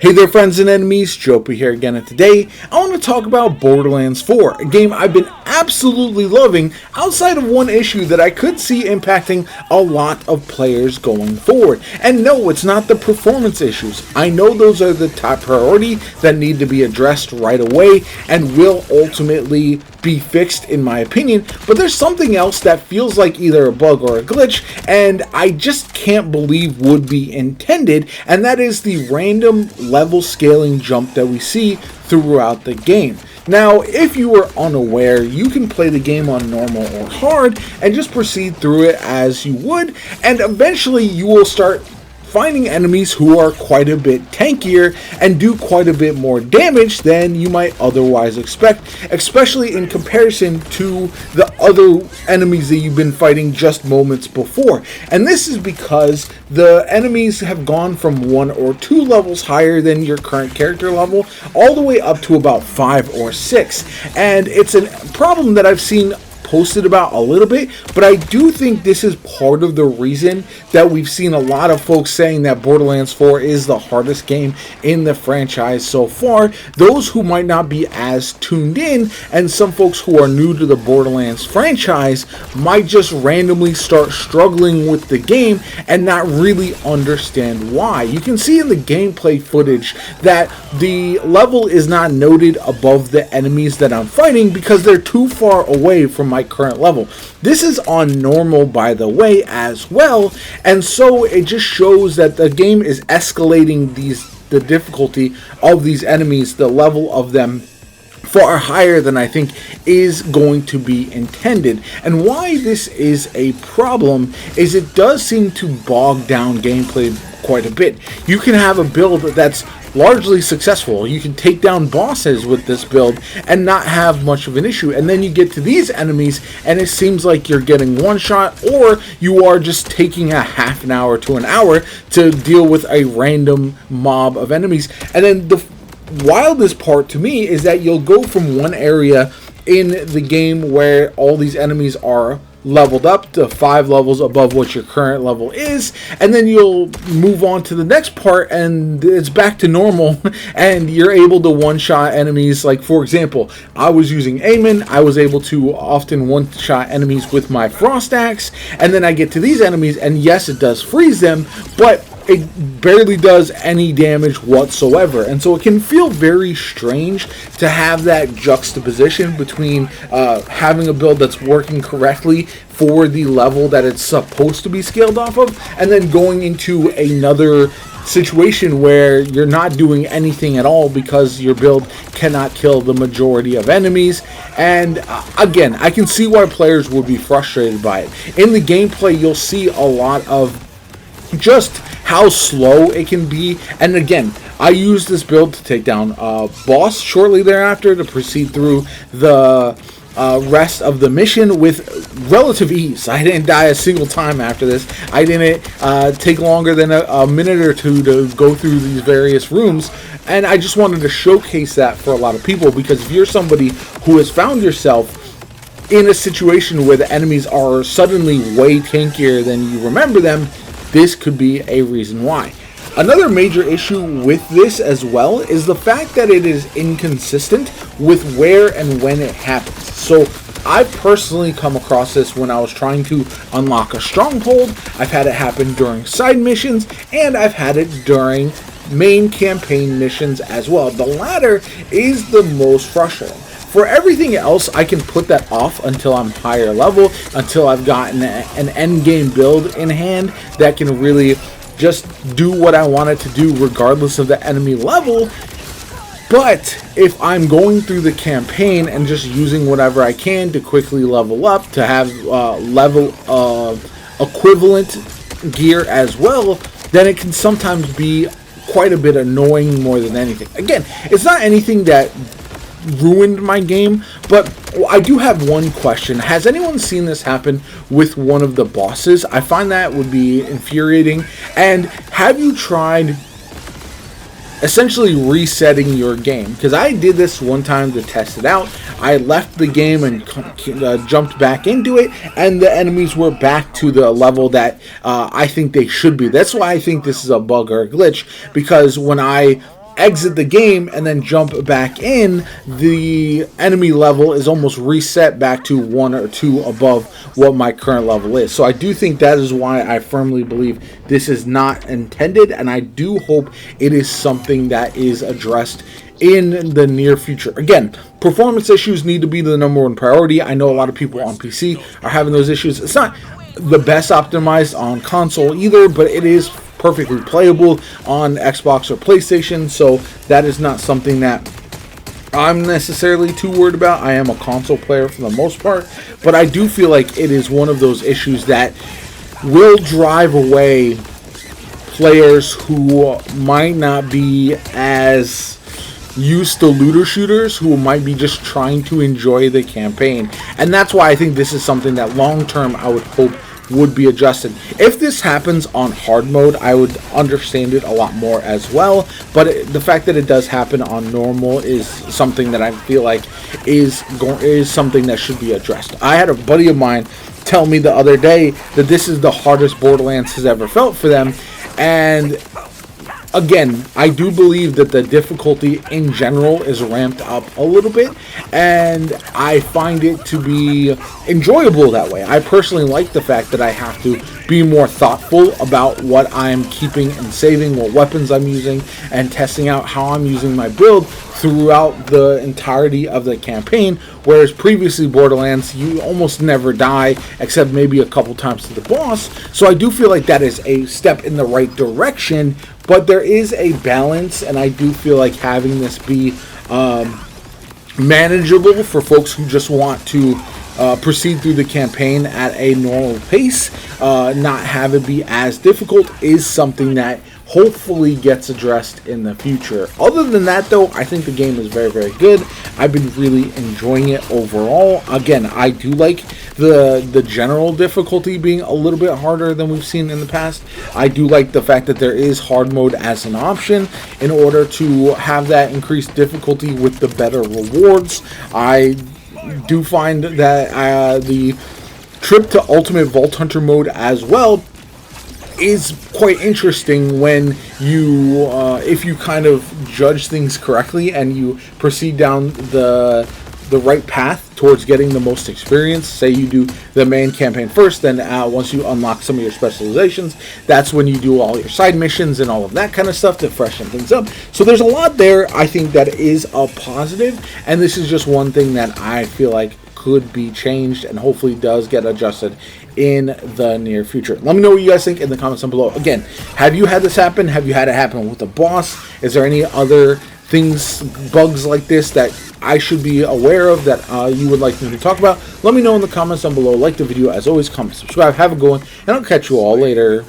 Hey there friends and enemies, JoPa here again, and today I want to talk about Borderlands 4, a game I've been absolutely loving outside of one issue that I could see impacting a lot of players going forward. And no, it's not the performance issues. I know those are the top priority that need to be addressed right away and will ultimately be fixed in my opinion, but there's something else that feels like either a bug or a glitch and I just can't believe would be intended, and that is the random level scaling jump that we see throughout the game. Now, if you are unaware, you can play the game on normal or hard and just proceed through it as you would, and eventually you will start finding enemies who are quite a bit tankier and do quite a bit more damage than you might otherwise expect, especially in comparison to the other enemies that you've been fighting just moments before. And this is because the enemies have gone from 1 or 2 levels higher than your current character level, all the way up to about 5 or 6. And it's a problem that I've seen posted about a little bit, but I do think this is part of the reason that we've seen a lot of folks saying that Borderlands 4 is the hardest game in the franchise so far. Those who might not be as tuned in, and some folks who are new to the Borderlands franchise, might just randomly start struggling with the game and not really understand why. You can see in the gameplay footage that the level is not noted above the enemies that I'm fighting because they're too far away from my current level. This is on normal, by the way, as well, and so it just shows that the game is escalating the difficulty of these enemies, the level of them, far higher than I think is going to be intended. And why this is a problem is it does seem to bog down gameplay quite a bit. You can have a build that's largely successful. You can take down bosses with this build and not have much of an issue. And then you get to these enemies and it seems like you're getting one shot, or you are just taking a half an hour to an hour to deal with a random mob of enemies. And then the wildest part to me is that you'll go from one area in the game where all these enemies are leveled up to 5 levels above what your current level is, and then you'll move on to the next part and it's back to normal and you're able to one-shot enemies. Like, for example, I was using Aimon. I was able to often one-shot enemies with my Frost Axe, and then I get to these enemies and yes, it does freeze them, but it barely does any damage whatsoever. And so it can feel very strange to have that juxtaposition between having a build that's working correctly for the level that it's supposed to be scaled off of, and then going into another situation where you're not doing anything at all because your build cannot kill the majority of enemies. And again, I can see why players would be frustrated by it. In the gameplay, you'll see a lot of just how slow it can be. And again, I used this build to take down a boss shortly thereafter to proceed through the rest of the mission with relative ease. I didn't die a single time after this. I didn't take longer than a minute or two to go through these various rooms, and I just wanted to showcase that for a lot of people, because if you're somebody who has found yourself in a situation where the enemies are suddenly way tankier than you remember them, this could be a reason why. Another major issue with this as well is the fact that it is inconsistent with where and when it happens. So I've personally come across this when I was trying to unlock a stronghold. I've had it happen during side missions, and I've had it during main campaign missions as well. The latter is the most frustrating. For everything else, I can put that off until I'm higher level, until I've gotten an end game build in hand that can really just do what I want it to do regardless of the enemy level. But if I'm going through the campaign and just using whatever I can to quickly level up, to have level equivalent gear as well, then it can sometimes be quite a bit annoying more than anything. Again, it's not anything that ruined my game, but I do have one question. Has anyone seen this happen with one of the bosses? I find that would be infuriating. And have you tried essentially resetting your game? Because I did this one time to test it out. I left the game and jumped back into it, and the enemies were back to the level that I think they should be. That's why I think this is a bug or a glitch, because when I exit the game and then jump back in, the enemy level is almost reset back to 1 or 2 above what my current level is. So I do think that is why I firmly believe this is not intended, and I do hope it is something that is addressed in the near future. Again, performance issues need to be the number one priority. I know a lot of people on PC are having those issues. It's not the best optimized on console either, but it is perfectly playable on Xbox or PlayStation, so that is not something that I'm necessarily too worried about. I am a console player for the most part, but I do feel like it is one of those issues that will drive away players who might not be as used to looter shooters, who might be just trying to enjoy the campaign. And that's why I think this is something that long term I would hope would be adjusted. If this happens on hard mode, I would understand it a lot more as well, but the fact that it does happen on normal is something that I feel like is something that should be addressed. I had a buddy of mine tell me the other day that this is the hardest Borderlands has ever felt for them, and again, I do believe that the difficulty in general is ramped up a little bit, and I find it to be enjoyable that way. I personally like the fact that I have to be more thoughtful about what I'm keeping and saving, what weapons I'm using, and testing out how I'm using my build throughout the entirety of the campaign, whereas previously Borderlands, you almost never die, except maybe a couple times to the boss. So I do feel like that is a step in the right direction, but there is a balance, and I do feel like having this be manageable for folks who just want to proceed through the campaign at a normal pace, not have it be as difficult, is something that hopefully gets addressed in the future. Other than that, though, I think the game is very, very good. I've been really enjoying it overall. Again, I do like the general difficulty being a little bit harder than we've seen in the past. I do like the fact that there is hard mode as an option in order to have that increased difficulty with the better rewards. I do find that the trip to Ultimate Vault Hunter mode as well is quite interesting when you, if you kind of judge things correctly and you proceed down the right path towards getting the most experience. Say you do the main campaign first, then once you unlock some of your specializations, that's when you do all your side missions and all of that kind of stuff to freshen things up. So there's a lot there, I think, that is a positive, and this is just one thing that I feel like could be changed and hopefully does get adjusted in the near future. Let me know what you guys think in the comments down below. Again, have you had this happen? Have you had it happen with the boss? Is there any other things, bugs like this that I should be aware of that you would like me to talk about? Let me know in the comments down below. Like the video, as always, comment, subscribe, have a good one, and I'll catch you all later.